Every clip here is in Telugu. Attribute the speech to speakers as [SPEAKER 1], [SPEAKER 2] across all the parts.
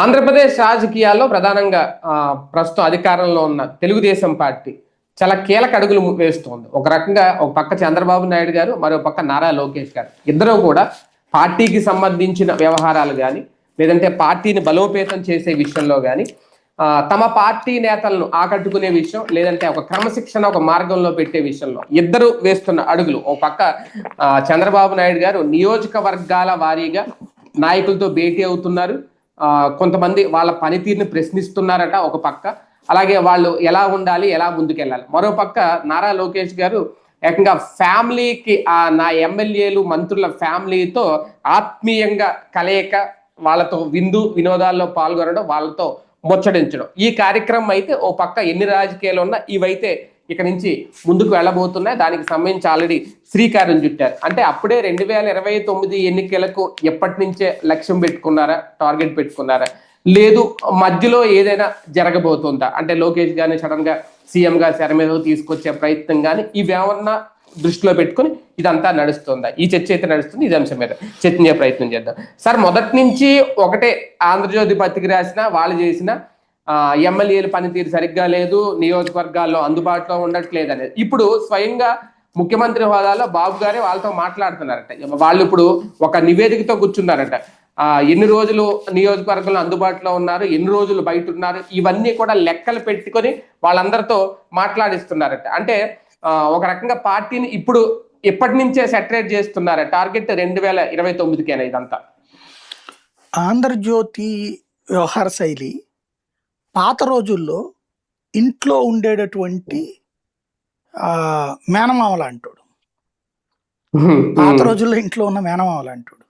[SPEAKER 1] ఆంధ్రప్రదేశ్ రాజకీయాల్లో ప్రధానంగా ప్రస్తుతం అధికారంలో ఉన్న తెలుగుదేశం పార్టీ చాలా కీలక అడుగులు వేస్తోంది. ఒక రకంగా ఒక పక్క చంద్రబాబు నాయుడు గారు, మరో పక్క నారా లోకేష్ గారు, ఇద్దరూ కూడా పార్టీకి సంబంధించిన వ్యవహారాలు కానీ, లేదంటే పార్టీని బలోపేతం చేసే విషయంలో కానీ, తమ పార్టీ నేతలను ఆకట్టుకునే విషయం, లేదంటే ఒక క్రమశిక్షణ ఒక మార్గంలో పెట్టే విషయంలో ఇద్దరు వేస్తున్న అడుగులు. ఒక పక్క చంద్రబాబు నాయుడు గారు నియోజకవర్గాల వారీగా నాయకులతో భేటీ అవుతున్నారు. కొంతమంది వాళ్ళ పనితీరుని ప్రశ్నిస్తున్నారట ఒక పక్క. అలాగే వాళ్ళు ఎలా ఉండాలి, ఎలా ముందుకెళ్ళాలి. మరో పక్క నారా లోకేష్ గారు ఏకంగా ఫ్యామిలీకి నా ఎమ్మెల్యేలు మంత్రుల ఫ్యామిలీతో ఆత్మీయంగా కలయిక, వాళ్ళతో విందు వినోదాల్లో పాల్గొనడం, వాళ్ళతో ముచ్చడించడం. ఈ కార్యక్రమం అయితే ఓ పక్క ఎన్ని రాజకీయాలు ఉన్నా ఇవైతే ఇక నుంచి ముందుకు వెళ్ళబోతున్నాయి. దానికి సంబంధించి ఆల్రెడీ శ్రీకారం చుట్టారు. అంటే అప్పుడే 2029 ఎన్నికలకు ఎప్పటి నుంచే లక్ష్యం పెట్టుకున్నారా, టార్గెట్ పెట్టుకున్నారా, లేదు మధ్యలో ఏదైనా జరగబోతుందా? అంటే లోకేష్ గారిని సడన్ గా సీఎం గా తెర మీద తీసుకొచ్చే ప్రయత్నం కానీ ఇవేమన్నా దృష్టిలో పెట్టుకుని ఇదంతా నడుస్తుందా? ఈ చర్చ అయితే నడుస్తుంది. ఇది అంశం మీద చర్చించే ప్రయత్నం చేద్దాం. సార్, మొదటి నుంచి ఒకటే ఆంధ్రజ్యోతి పత్రిక రాసిన వాళ్ళు చేసిన ఎమ్మెల్యేల పనితీరు సరిగ్గా లేదు, నియోజకవర్గాల్లో అందుబాటులో ఉండట్లేదు అనేది. ఇప్పుడు స్వయంగా ముఖ్యమంత్రి హోదాలో బాబు గారే వాళ్ళతో మాట్లాడుతున్నారట. వాళ్ళు ఇప్పుడు ఒక నివేదికతో కూర్చున్నారట. ఎన్ని రోజులు నియోజకవర్గంలో అందుబాటులో ఉన్నారు, ఎన్ని రోజులు బయట ఉన్నారు, ఇవన్నీ కూడా లెక్కలు పెట్టుకొని వాళ్ళందరితో మాట్లాడిస్తున్నారట. అంటే ఒక రకంగా పార్టీని ఇప్పుడు ఎప్పటి నుంచే సెటరేట్ చేస్తున్నారా? టార్గెట్ 2029కేనా ఇదంతా?
[SPEAKER 2] ఆంధ్రజ్యోతి వ్యవహార శైలి పాత రోజుల్లో ఇంట్లో ఉండేటటువంటి మేనమామల అంటాడు. పాత రోజుల్లో ఇంట్లో ఉన్న మేనమామల అంటాడు.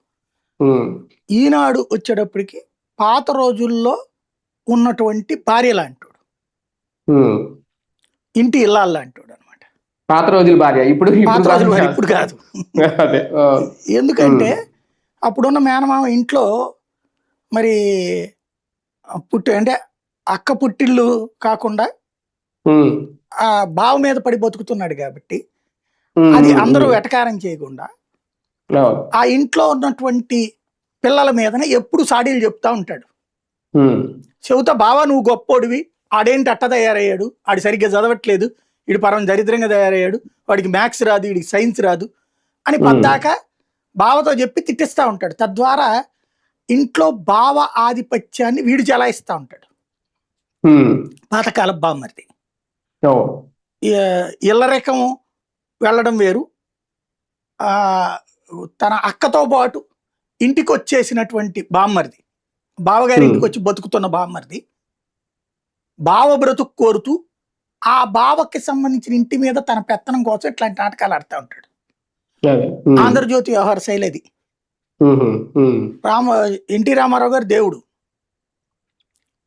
[SPEAKER 2] ఈనాడు వచ్చేటప్పటికి పాత రోజుల్లో ఉన్నటువంటి భార్యలు అంటాడు, ఇంటి ఇల్లాళ్ళ అంటాడు అనమాట.
[SPEAKER 1] పాత రోజుల భార్య, ఇప్పుడు
[SPEAKER 2] ఇప్పుడు కాదు. ఎందుకంటే అప్పుడున్న మేనమామ ఇంట్లో మరి అంటే అక్క పుట్టిళ్ళు కాకుండా ఆ బావ మీద పడి బతుకుతున్నాడు కాబట్టి అది అందరూ వెటకారం చేయకుండా ఆ ఇంట్లో ఉన్నటువంటి పిల్లల మీదనే ఎప్పుడు సాడీలు చెప్తా ఉంటాడు. చెబుతా, బావా నువ్వు గొప్పోడివి, ఆడేంటి అట్ట తయారయ్యాడు, ఆడు సరిగ్గా చదవట్లేదు, వీడు పరం దరిద్రంగా తయారయ్యాడు, వాడికి మ్యాథ్స్ రాదు, వీడికి సైన్స్ రాదు అని పద్దాక బావతో చెప్పి తిట్టిస్తూ ఉంటాడు. తద్వారా ఇంట్లో బావ ఆధిపత్యాన్ని వీడు చెలాయిస్తూ ఉంటాడు. పాతకాల బామ్మర్ది ఇళ్ళరేఖం వెళ్ళడం వేరు, తన అక్కతో పాటు ఇంటికి వచ్చేసినటువంటి బామ్మర్ది, బావగారి ఇంటికి వచ్చి బతుకుతున్న బామ్మర్ది బావ బ్రతుకు కోరుతూ ఆ బావకి సంబంధించిన ఇంటి మీద తన పెత్తనం కోసం ఇట్లాంటి నాటకాలు ఆడుతూ ఉంటాడు. ఆంధ్రజ్యోతి వ్యవహార శైలి అది. ఎన్టీ రామారావు గారు దేవుడు,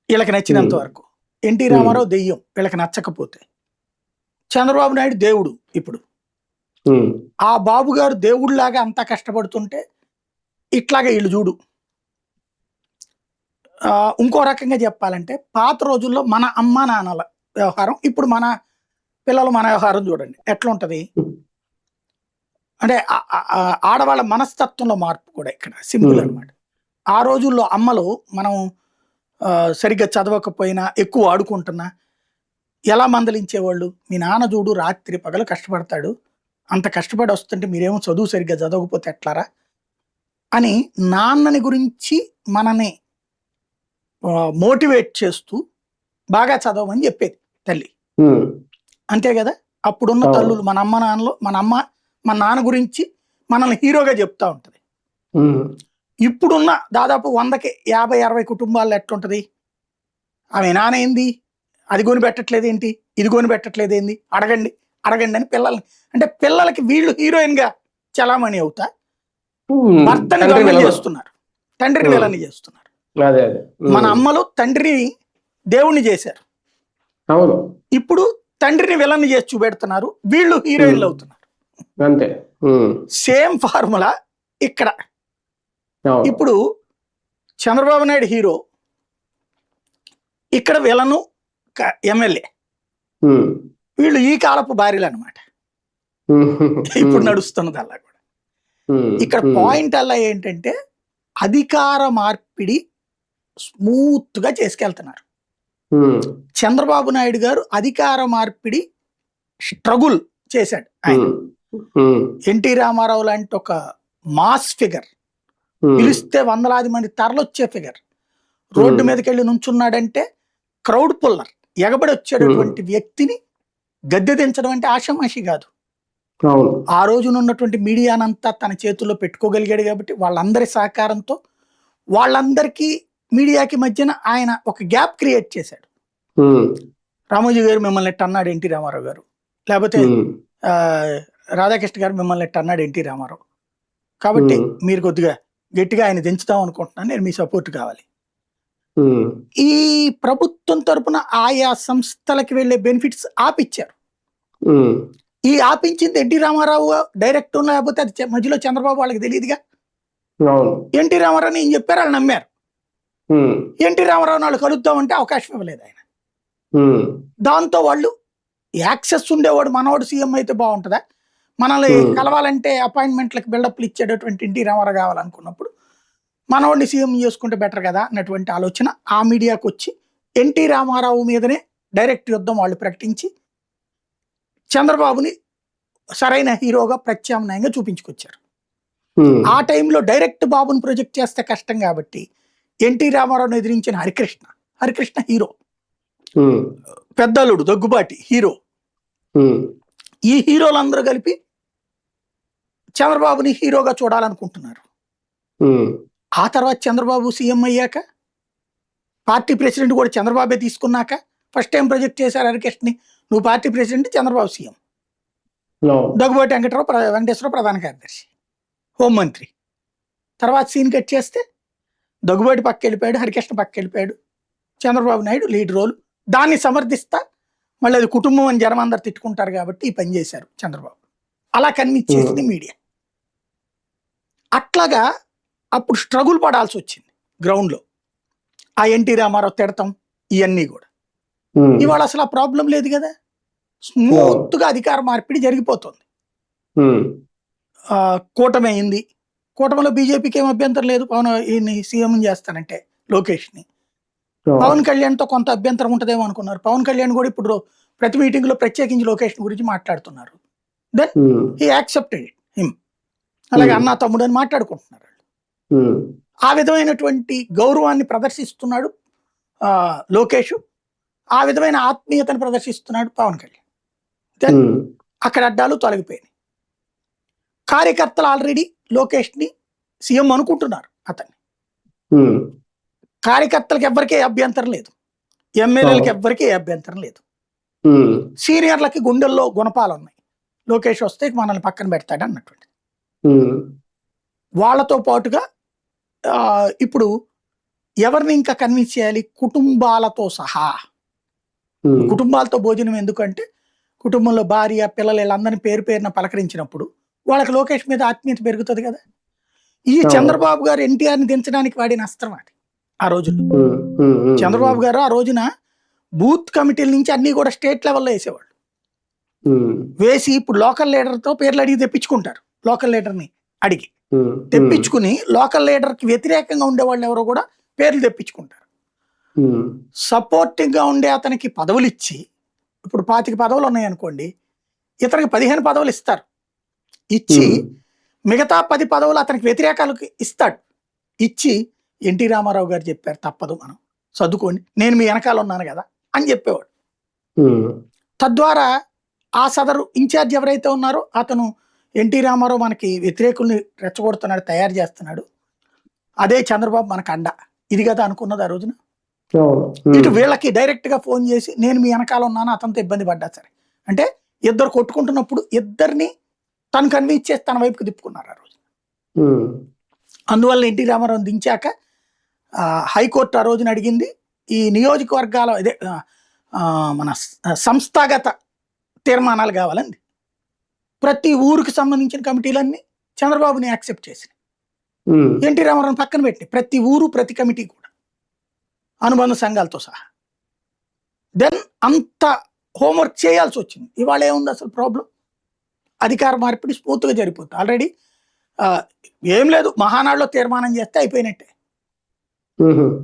[SPEAKER 2] వీళ్ళకి నచ్చినంత వరకు. ఎన్టీ రామారావు దెయ్యం, వీళ్ళకి నచ్చకపోతే. చంద్రబాబు నాయుడు దేవుడు. ఇప్పుడు ఆ బాబు గారు దేవుడిలాగా అంతా కష్టపడుతుంటే ఇట్లాగా వీళ్ళు చూడు. ఇంకో రకంగా చెప్పాలంటే పాత రోజుల్లో మన అమ్మ నాన్నల వ్యవహారం, ఇప్పుడు మన పిల్లలు మన వ్యవహారం చూడండి ఎట్లా ఉంటది. అంటే ఆడవాళ్ళ మనస్తత్వంలో మార్పు కూడా ఇక్కడ సింపుల్ అనమాట. ఆ రోజుల్లో అమ్మలు మనం సరిగ్గా చదవకపోయినా ఎక్కువ ఆడుకుంటున్నా ఎలా మందలించేవాళ్ళు, మీ నాన్న చూడు రాత్రి పగలు కష్టపడతాడు, అంత కష్టపడి వస్తుంటే మీరేమో చదువు సరిగ్గా చదవకపోతే ఎట్లారా అని నాన్నని గురించి మనని మోటివేట్ చేస్తూ బాగా చదవమని చెప్పేది తల్లి. అంతే కదా. అప్పుడున్న తల్లులు మన అమ్మ నాన్నలు, మన అమ్మ మన నాన్న గురించి మనల్ని హీరోగా చెప్తా ఉంటది. ఇప్పుడున్న దాదాపు 100కి 50-60 కుటుంబాల్లో ఎట్లుంటది, ఆమె నానేంది, అది కొని పెట్టట్లేదు ఏంటి, ఇది కొని పెట్టట్లేదు ఏంది, అడగండి అడగండి అని పిల్లల్ని, అంటే పిల్లలకి వీళ్ళు హీరోయిన్ గా చలామణి అవుతా భర్తని విలన్ చేస్తున్నారు, తండ్రిని విలన్ చేస్తున్నారు. మన అమ్మలు తండ్రిని దేవుణ్ణి చేశారు, ఇప్పుడు తండ్రిని విలన్ చేసి చూపెడుతున్నారు, వీళ్ళు హీరోయిన్లు అవుతున్నారు. సేమ్ ఫార్ములా ఇక్కడ. ఇప్పుడు చంద్రబాబు నాయుడు హీరో, ఇక్కడ విలను ఎమ్మెల్యే, వీళ్ళు ఈ కాలపు భార్యలు అనమాట. ఇప్పుడు నడుస్తున్నది అలా కూడా. ఇక్కడ పాయింట్ అలా ఏంటంటే అధికార మార్పిడి స్మూత్ గా చేసుకెళ్తున్నారు. చంద్రబాబు నాయుడు గారు అధికార మార్పిడి స్ట్రగుల్ చేశాడు ఆయన. ఎన్టీ రామారావు లాంటి ఒక మాస్ ఫిగర్, పిలిస్తే వందలాది మంది తరలొచ్చే ఫిగర్, రోడ్డు మీదకి వెళ్ళి నుంచున్నాడంటే క్రౌడ్ పుల్లర్, ఎగబడి వచ్చేటటువంటి వ్యక్తిని గద్దె దించడం అంటే ఆషామాషి కాదు. ఆ రోజున ఉన్నటువంటి మీడియానంతా తన చేతుల్లో పెట్టుకోగలిగాడు కాబట్టి వాళ్ళందరి సహకారంతో వాళ్ళందరికీ మీడియాకి మధ్యన ఆయన ఒక గ్యాప్ క్రియేట్ చేశాడు. రామోజీ గారు మిమ్మల్ని ఎట్ట అన్నాడు ఎన్టీ రామారావు గారు, లేకపోతే రాధాకృష్ణ గారు మిమ్మల్ని ఎట్ట అన్నాడు ఎన్టీ రామారావు, కాబట్టి మీరు కొద్దిగా గట్టిగా ఆయన దించుదాం అనుకుంటున్నాను, నేను మీ సపోర్ట్ కావాలి. ఈ ప్రభుత్వం తరపున ఆయా సంస్థలకి వెళ్లే బెనిఫిట్స్ ఆపిచ్చారు. ఈ ఆపించింది ఎన్టీ రామారావు డైరెక్ట్, లేకపోతే అది మధ్యలో చంద్రబాబు వాళ్ళకి తెలియదుగా. ఎన్టీ రామారావు ఏం చెప్పారు, వాళ్ళు నమ్మారు. ఎన్టీ రామారావు వాళ్ళు కలుద్దామంటే అవకాశం ఇవ్వలేదు ఆయన. దాంతో వాళ్ళు యాక్సెస్ ఉండేవాడు మనవాడు సీఎం అయితే బాగుంటుందా, మనల్ని కలవాలంటే అపాయింట్మెంట్లకు బిల్డప్లు ఇచ్చేటటువంటి ఎన్టీ రామారావు కావాలనుకున్నప్పుడు మనవాడిని సీఎం చేసుకుంటే బెటర్ కదా అన్నటువంటి ఆలోచన ఆ మీడియాకు వచ్చి ఎన్టీ రామారావు మీదనే డైరెక్ట్ యుద్ధం వాళ్ళు ప్రకటించి చంద్రబాబుని సరైన హీరోగా ప్రత్యామ్నాయంగా చూపించుకొచ్చారు. ఆ టైంలో డైరెక్ట్ బాబుని ప్రొజెక్ట్ చేస్తే కష్టం కాబట్టి ఎన్టీ రామారావుని ఎదిరించిన హరికృష్ణ హీరో, పెద్దలుడు దగ్గుబాటి హీరో, ఈ హీరోలందరూ కలిపి చంద్రబాబుని హీరోగా చూడాలనుకుంటున్నారు. ఆ తర్వాత చంద్రబాబు సీఎం అయ్యాక పార్టీ ప్రెసిడెంట్ కూడా చంద్రబాబే తీసుకున్నాక ఫస్ట్ టైం ప్రొజెక్ట్ చేశారు హరికృష్ణని, నువ్వు party president, Chandrababu CM, Daggubati Venkateswara Rao ప్రధాన కార్యదర్శి, హోంమంత్రి. తర్వాత సీన్ కట్ చేస్తే దగ్గుబాటి పక్క వెళ్ళిపోయాడు, హరికృష్ణ పక్క వెళ్ళిపోయాడు, చంద్రబాబు నాయుడు లీడ్ రోల్. దాన్ని సమర్థిస్తా మళ్ళీ అది కుటుంబం అని జనం అందరు తిట్టుకుంటారు కాబట్టి ఈ పని చేశారు చంద్రబాబు. అలా కన్విన్స్ చేసింది మీడియా. అట్లాగా అప్పుడు స్ట్రగుల్ పడాల్సి వచ్చింది గ్రౌండ్లో, ఆ ఎన్టీ రామారావు తిడతాం ఇవన్నీ కూడా. ఇవాళ అసలు ఆ ప్రాబ్లం లేదు కదా, స్మూత్ గా అధికార మార్పిడి జరిగిపోతుంది. కూటమి అయింది, కూటమిలో బీజేపీకి ఏం అభ్యంతరం లేదు, ఈయన్ని సీఎం చేస్తానంటే లోకేష్ని. పవన్ కళ్యాణ్తో కొంత అభ్యంతరం ఉంటుందేమో అనుకున్నారు, పవన్ కళ్యాణ్ కూడా ఇప్పుడు ప్రతి మీటింగ్ లో ప్రత్యేకించి లొకేషన్ గురించి మాట్లాడుతున్నారు. దెన్ హీ యాక్సెప్టెడ్ హిమ్, అలాగే అన్నా తమ్ముడు అని మాట్లాడుకుంటున్నారు. ఆ విధమైనటువంటి గౌరవాన్ని ప్రదర్శిస్తున్నాడు లోకేష్, ఆ విధమైన ఆత్మీయతను ప్రదర్శిస్తున్నాడు పవన్ కళ్యాణ్. దెన్ అక్కడ అడ్డాలు తొలగిపోయినాయి. కార్యకర్తలు ఆల్రెడీ లోకేష్ని సీఎం అనుకుంటున్నారు అతన్ని. కార్యకర్తలకు ఎవ్వరికీ అభ్యంతరం లేదు, ఎమ్మెల్యేలకు ఎవ్వరికీ అభ్యంతరం లేదు. సీనియర్లకి గుండెల్లో గుణపాలు ఉన్నాయి, లోకేష్ వస్తే మనల్ని పక్కన పెడతాడు అన్నటువంటి. వాళ్ళతో పాటుగా ఇప్పుడు ఎవరిని ఇంకా కన్విన్స్ చేయాలి, కుటుంబాలతో సహా. కుటుంబాలతో భోజనం ఎందుకంటే కుటుంబంలో భార్య పిల్లలు వీళ్ళందరినీ పేరు పేరున పలకరించినప్పుడు వాళ్ళకి లోకేష్ మీద ఆత్మీయత పెరుగుతుంది కదా. ఈ చంద్రబాబు గారు ఎన్టీఆర్ని దించడానికి వాడిన అస్త్రం అది. ఆ రోజుల్లో చంద్రబాబు గారు ఆ రోజున బూత్ కమిటీల నుంచి అన్ని కూడా స్టేట్ లెవెల్లో వేసేవాళ్ళు. వేసి ఇప్పుడు లోకల్ లీడర్తో పేర్లు అడిగి తెప్పించుకుంటారు, లోకల్ లీడర్ని అడిగి తెప్పించుకుని లోకల్ లీడర్కి వ్యతిరేకంగా ఉండేవాళ్ళు ఎవరో కూడా పేర్లు తెప్పించుకుంటారు. సపోర్టింగ్ గా ఉండే అతనికి పదవులు ఇచ్చి, ఇప్పుడు 25 పదవులు ఉన్నాయనుకోండి, ఇతనికి 15 పదవులు ఇస్తారు. ఇచ్చి మిగతా 10 పదవులు అతనికి వ్యతిరేకాలకు ఇస్తాడు. ఇచ్చి ఎన్టీ రామారావు గారు చెప్పారు తప్పదు మనం చదువుకోండి, నేను మీ వెనకాల ఉన్నాను కదా అని చెప్పేవాడు. తద్వారా ఆ సదరు ఇన్ఛార్జ్ ఎవరైతే ఉన్నారో అతను ఎన్టీ రామారావు మనకి వ్యతిరేకుల్ని రెచ్చగొడుతున్నాడు, తయారు చేస్తున్నాడు, అదే చంద్రబాబు మనకు అండ, ఇది కదా అనుకున్నది ఆ రోజున. ఇటు వీళ్ళకి డైరెక్ట్ గా ఫోన్ చేసి నేను మీ వెనకాల ఉన్నాను, అతనితో ఇబ్బంది పడ్డా సరే అంటే ఇద్దరు కొట్టుకుంటున్నప్పుడు ఇద్దరిని తను కన్విన్స్ చేసి తన వైపుకి తిప్పుకున్నారు ఆ రోజు. అందువల్ల ఎన్టీ రామారావు దించాక హైకోర్టు ఆ రోజున అడిగింది ఈ నియోజకవర్గాల ఇదే మన సంస్థాగత తీర్మానాలు కావాలండి. ప్రతి ఊరికి సంబంధించిన కమిటీలన్నీ చంద్రబాబుని యాక్సెప్ట్ చేసినాయి, ఎన్టీ రామారావుని పక్కన పెట్టి ప్రతి ఊరు ప్రతి కమిటీ కూడా అనుబంధ సంఘాలతో సహా. దెన్ అంత హోంవర్క్ చేయాల్సి వచ్చింది. ఇవాళ ఏముంది అసలు ప్రాబ్లం, అధికార మార్పిడి స్మూత్గా జరిగిపోతుంది. ఆల్రెడీ ఏం లేదు, మహానాడులో తీర్మానం చేస్తే అయిపోయినట్టే.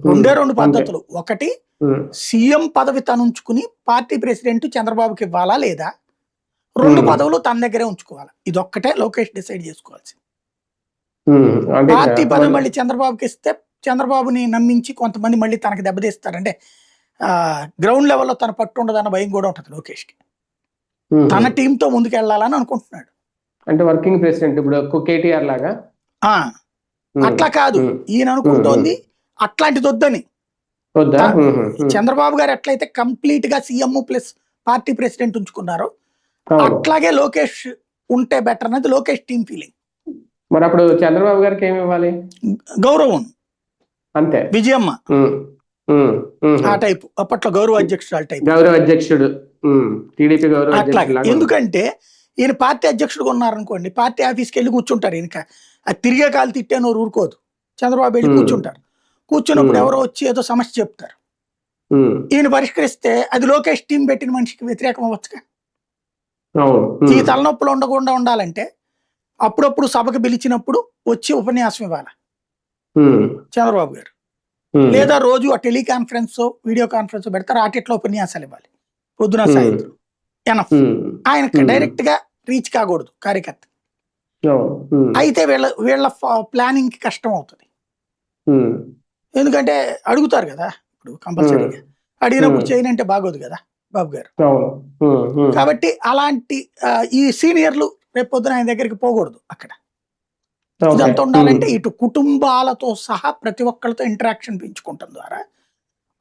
[SPEAKER 2] రెండే రెండు పద్ధతులు. ఒకటి, సీఎం పదవి తను ఉంచుకుని పార్టీ ప్రెసిడెంట్ చంద్రబాబుకి ఇవ్వాలా లేదా, రెండు పదవులు తన దగ్గరే ఉంచుకోవాలా. ఇదొక్కటే లోకేష్ డిసైడ్ చేసుకోవాల్సింది. పార్టీ పదవి మళ్ళీ చంద్రబాబుకి ఇస్తే చంద్రబాబుని నమ్మించి కొంతమంది మళ్ళీ తనకి దెబ్బతీస్తారంటే గ్రౌండ్ లెవెల్లో తన పట్టు ఉండదన్న భయం కూడా ఉంటుంది లోకేష్కి. తన టీంతో ముందుకు వెళ్ళాలని అనుకుంటున్నాడు.
[SPEAKER 1] అంటే వర్కింగ్ ప్రెసిడెంట్ ఇప్పుడు కేటీఆర్ లాగా
[SPEAKER 2] అట్లా కాదు ఈయన అనుకుంటోంది, అట్లాంటిది వద్దని. చంద్రబాబు గారు ఎట్లయితే కంప్లీట్ గా సీఎం ప్లస్ పార్టీ ప్రెసిడెంట్ ఉంచుకున్నారో అట్లాగే లోకేష్ ఉంటే బెటర్ అనేది లోకేష్ టీం ఫీలింగ్.
[SPEAKER 1] మరి అప్పుడు చంద్రబాబు గారికి ఏమి ఇవ్వాలి?
[SPEAKER 2] గౌరవం
[SPEAKER 1] అంతే.
[SPEAKER 2] విజయమ్మ ఆ టైపు, అప్పట్లో గౌరవ అధ్యక్షుడు టైప్,
[SPEAKER 1] గౌరవ అధ్యక్షుడు టీడీపీ గౌరవ అధ్యక్షుడు.
[SPEAKER 2] ఎందుకంటే ఈయన పార్టీ అధ్యక్షుడుగా ఉన్నారనుకోండి, పార్టీ ఆఫీస్కి వెళ్ళి కూర్చుంటారు. ఈయనక అది తిరిగే కాలు తిట్టాను ఊరుకోదు. చంద్రబాబు వెళ్ళి కూర్చుంటారు. కూర్చున్నప్పుడు ఎవరో వచ్చి ఏదో సమస్య చెప్తారు, ఈయన పరిష్కరిస్తే అది లోకేష్ టీం పెట్టిన మనిషికి వ్యతిరేకం అవ్వచ్చుగా. ఈ తలనొప్పులు ఉండకుండా ఉండాలంటే అప్పుడప్పుడు సభకు పిలిచినప్పుడు వచ్చి ఉపన్యాసం ఇవ్వాలి చంద్రబాబు గారు, లేదా రోజు ఆ టెలికాన్ఫరెన్స్ వీడియో కాన్ఫరెన్స్ పెడతారు, ఆటిట్లో ఉపన్యాసాలు ఇవ్వాలి పొద్దున సాయంత్రం. ఎనఫ్. ఆయన డైరెక్ట్ గా రీచ్ కాకూడదు కార్యకర్త. అయితే వీళ్ళ ప్లానింగ్ కి కష్టం అవుతుంది. ఎందుకంటే అడుగుతారు కదా, ఇప్పుడు కంపల్సరీగా అడిగినప్పుడు చేయనంటే బాగోదు కదా బాబు గారు. కాబట్టి అలాంటి ఈ సీనియర్లు రేపు పొద్దున ఆయన దగ్గరికి పోకూడదు. అక్కడ ఇదంతా ఉండాలంటే ఇటు కుటుంబాలతో సహా ప్రతి ఒక్కరితో ఇంటరాక్షన్ పెంచుకుంటాం ద్వారా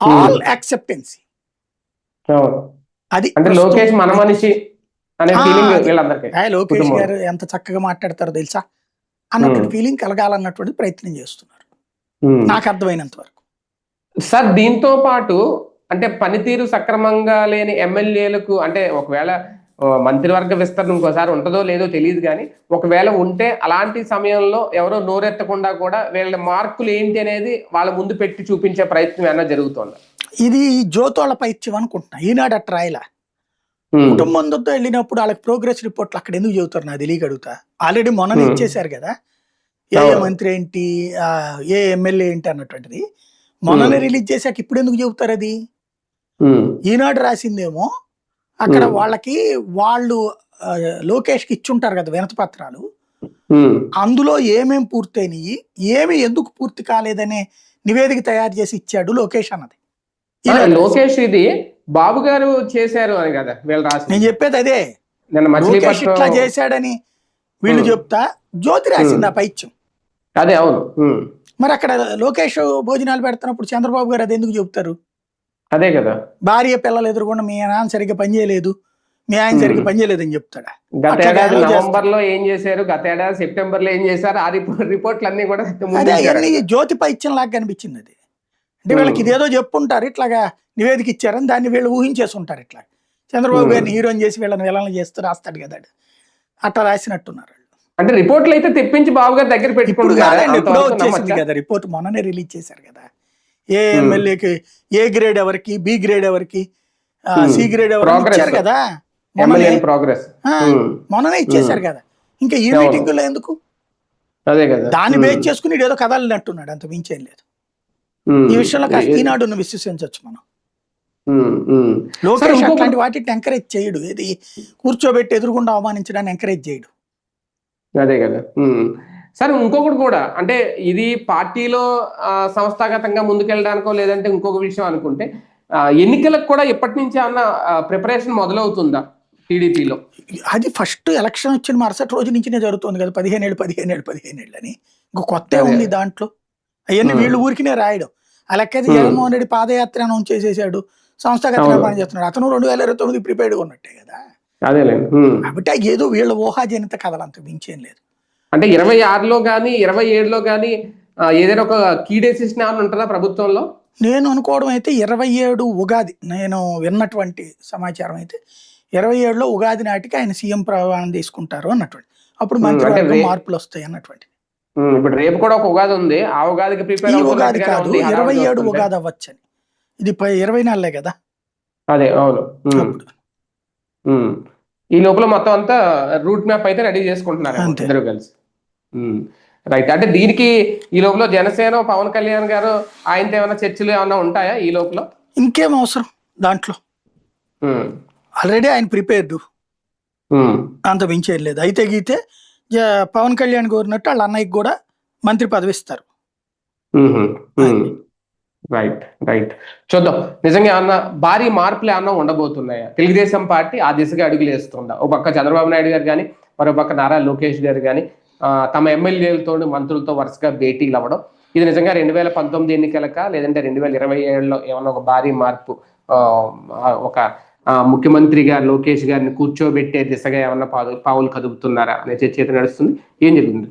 [SPEAKER 2] ఆల్ యాక్సెప్టెన్సీ. అది
[SPEAKER 1] లోకేష్ మన మనిషి
[SPEAKER 2] లోకేష్ గారు ఎంత చక్కగా మాట్లాడతారో తెలుసా అన్నటువంటి ఫీలింగ్ కలగాలన్నటువంటి ప్రయత్నం చేస్తున్నారు నాకు అర్థమైనంత వరకు.
[SPEAKER 1] సార్ దీంతో పాటు అంటే పనితీరు సక్రమంగా లేని ఎమ్మెల్యేలకు, అంటే ఒకవేళ మంత్రివర్గ విస్తరణ ఇంకోసారి ఉంటుందో లేదో తెలియదు కానీ ఒకవేళ ఉంటే అలాంటి సమయంలో ఎవరో నోరెత్తకుండా కూడా వీళ్ళ మార్కులు ఏంటి అనేది వాళ్ళ ముందు పెట్టి చూపించే ప్రయత్నం ఏమైనా జరుగుతుందా?
[SPEAKER 2] ఇది జ్యోతోళ్ళ పైత్యం అనుకుంటున్నా. ఈనాడు అట్లా రాయలా. కుటుంబంతో వెళ్ళినప్పుడు వాళ్ళకి ప్రోగ్రెస్ రిపోర్ట్లు అక్కడ ఎందుకు చెబుతారు నాకు తెలియక అడుగుతా. ఆల్రెడీ మొన్న ఇచ్చేసారు కదా ఏ మంత్రి ఏంటి ఏ ఎమ్మెల్యే ఏంటి అన్నటువంటిది. మొన్ననే రిలీజ్ చేశాక ఇప్పుడు ఎందుకు చెబుతారు? అది ఈనాడు రాసిందేమో అక్కడ వాళ్ళకి వాళ్ళు లోకేష్కి ఇచ్చుంటారు కదా వినతి పత్రాలు, అందులో ఏమేం పూర్తయినాయి ఏమి ఎందుకు పూర్తి కాలేదనే నివేదిక తయారు చేసి ఇచ్చాడు లోకేష్ అన్నది.
[SPEAKER 1] లోకేష్ ఇది బాబు గారు చేశారు అని కదా వీళ్ళు రాసి.
[SPEAKER 2] నేను చెప్పేది అదే, లోకేష్ ఇట్లా చేశాడని వీళ్ళు చెప్తా జ్యోతి రాసింది ఆ పైత్యం.
[SPEAKER 1] అదే అవును.
[SPEAKER 2] మరి అక్కడ లోకేష్ భోజనాలు పెడుతున్నప్పుడు చంద్రబాబు గారు అది ఎందుకు చెప్తారు?
[SPEAKER 1] అదే కదా,
[SPEAKER 2] భార్య పిల్లలు ఎదురుకుండా మీ నాన్న సరిగ్గా పనిచేయలేదు మీ ఆయన సరిగ్గా పనిచేయలేదు అని చెప్తాడా?
[SPEAKER 1] గత ఏడాది నవంబర్ లో ఏం చేశారు, గత ఏడాది సెప్టెంబర్ లో ఏం చేశారు, ఆ రిపోర్ట్లు అన్ని కూడా
[SPEAKER 2] అదే జ్యోతి పైత్యం లాగా కనిపించింది. అది అంటే వీళ్ళకి ఇదేదో చెప్పుంటారు, ఇట్లాగా నివేదిక ఇచ్చారని దాన్ని వీళ్ళు ఊహించేసుంటారు. ఇట్లా చంద్రబాబు గారిని హీరోని చేసి వీళ్ళని విలన్ చేస్తూ రాస్తాడు కదా, అట్లా రాసినట్టున్నారు.
[SPEAKER 1] అంటే రిపోర్ట్లు అయితే తెప్పించి బాబు గారి దగ్గర
[SPEAKER 2] పెట్టుకుంటారు కదా. రిపోర్ట్ మొన్ననే రిలీజ్ చేశారు కదా, ఏ ఎమ్మెల్యేకి ఏ గ్రేడ్ ఎవరికి, బి గ్రేడ్ ఎవరికి, సి గ్రేడ్ ఎవరికి ఇచ్చారు కదా. మొన్ననే ఇచ్చేశారు కదా, ఇంకా ఈ మీటింగ్ లో ఎందుకు?
[SPEAKER 1] అదే కదా,
[SPEAKER 2] దాన్ని బేస్ చేసుకుని ఏదో కదలినట్టున్నాడు, అంత మించేం లేదు. ఈ విషయంలో కాస్త ఈనాడును విశ్వసించవచ్చు మనం. లోకేష్ అట్లాంటి వాటిని ఎంకరేజ్ చేయడు, ఇది కూర్చోబెట్టి ఎదురుకుండా అవమానించడాన్ని ఎంకరేజ్ చేయడు.
[SPEAKER 1] అదే కదా సార్. ఇంకొకటి కూడా అంటే ఇది పార్టీలో సంస్థాగతంగా ముందుకెళ్ళడానికో లేదంటే ఇంకొక విషయం అనుకుంటే ఎన్నికలకు కూడా ఎప్పటి నుంచి అన్న ప్రిపరేషన్ మొదలవుతుందా టీడీపీలో?
[SPEAKER 2] అది ఫస్ట్ ఎలక్షన్ వచ్చిన మరుసటి రోజు నుంచినే జరుగుతుంది కదా. 15 ఏళ్ళు అని ఇంకో కొత్త ఉంది దాంట్లో. అవన్నీ వీళ్ళు ఊరికినే రాయడం. ఆ లెక్కైతే జగన్మోహన్ రెడ్డి పాదయాత్ర అనౌన్స్ చేసేసాడు, సంస్థాగతంగా పని చేస్తున్నాడు. అతను 2029 ప్రిపేర్డ్గా ఉన్నట్టే కదా. కాబట్టి ఏదో వీళ్ళ ఊహాజనిత కథలు అంత మించేం లేదు.
[SPEAKER 1] అంటే 26లో కానీ 27లో కానీ ఏదైనా ఒక కీ డెసిషన్ ఏమైనా ఉంటుందా ప్రభుత్వంలో?
[SPEAKER 2] నేను అనుకోవడం అయితే 27 ఉగాది, నేను విన్నటువంటి సమాచారం అయితే 27లో ఉగాది నాటికి ఆయన సీఎం ప్రమాణం తీసుకుంటారు అన్నటువంటి, అప్పుడు మంత్రివర్గం మార్పులు వస్తాయి అన్నటువంటి.
[SPEAKER 1] ఇప్పుడు రేపు కూడా ఒక ఉగాది ఉంది, ఆ ఉగాదికి ప్రిపేర్
[SPEAKER 2] ఉగాది కాదు 27 ఉగాది అవ్వచ్చని. ఇది 24 కదా.
[SPEAKER 1] అదే అవును. ఈ లోపల మొత్తం అంతా రూట్ మ్యాప్ అయితే రెడీ చేసుకుంటున్నారు ఇద్దరు కలిసి. రైట్. అంటే దీనికి ఈ లోపల జనసేన పవన్ కళ్యాణ్ గారు ఆయనతో ఏమైనా చర్చలు ఏమైనా ఉంటాయా ఈ లోపల?
[SPEAKER 2] ఇంకేం అవసరం దాంట్లో,
[SPEAKER 1] ఉమ్,
[SPEAKER 2] ఆల్రెడీ ఆయన ప్రిపేర్డ్,
[SPEAKER 1] ఉమ్,
[SPEAKER 2] అంత మించేది లేదు. అయితే గీతే పవన్ కళ్యాణ్ కోరినట్టు వాళ్ళ అన్నయ్యకి కూడా మంత్రి పదవి ఇస్తారు.
[SPEAKER 1] Um, um. Right, right. చూద్దాం నిజంగా ఏమన్నా భారీ మార్పులు ఏమన్నా ఉండబోతున్నాయా? తెలుగుదేశం పార్టీ ఆ దిశగా అడుగులు వేస్తుందా? ఒక పక్క చంద్రబాబు నాయుడు గారు కానీ, మరో పక్క నారా లోకేష్ గారు కానీ తమ ఎమ్మెల్యేలతో మంత్రులతో వరుసగా భేటీలు అవ్వడం, ఇది నిజంగా 2019 ఎన్నికలక లేదంటే 2027లో ఏమన్నా ఒక భారీ మార్పు, ఒక ముఖ్యమంత్రిగా లోకేష్ గారిని కూర్చోబెట్టే దిశగా ఏమన్నా పావులు కదుపుతున్నారా అనే చర్చ అయితే నడుస్తుంది. ఏం జరిగింది?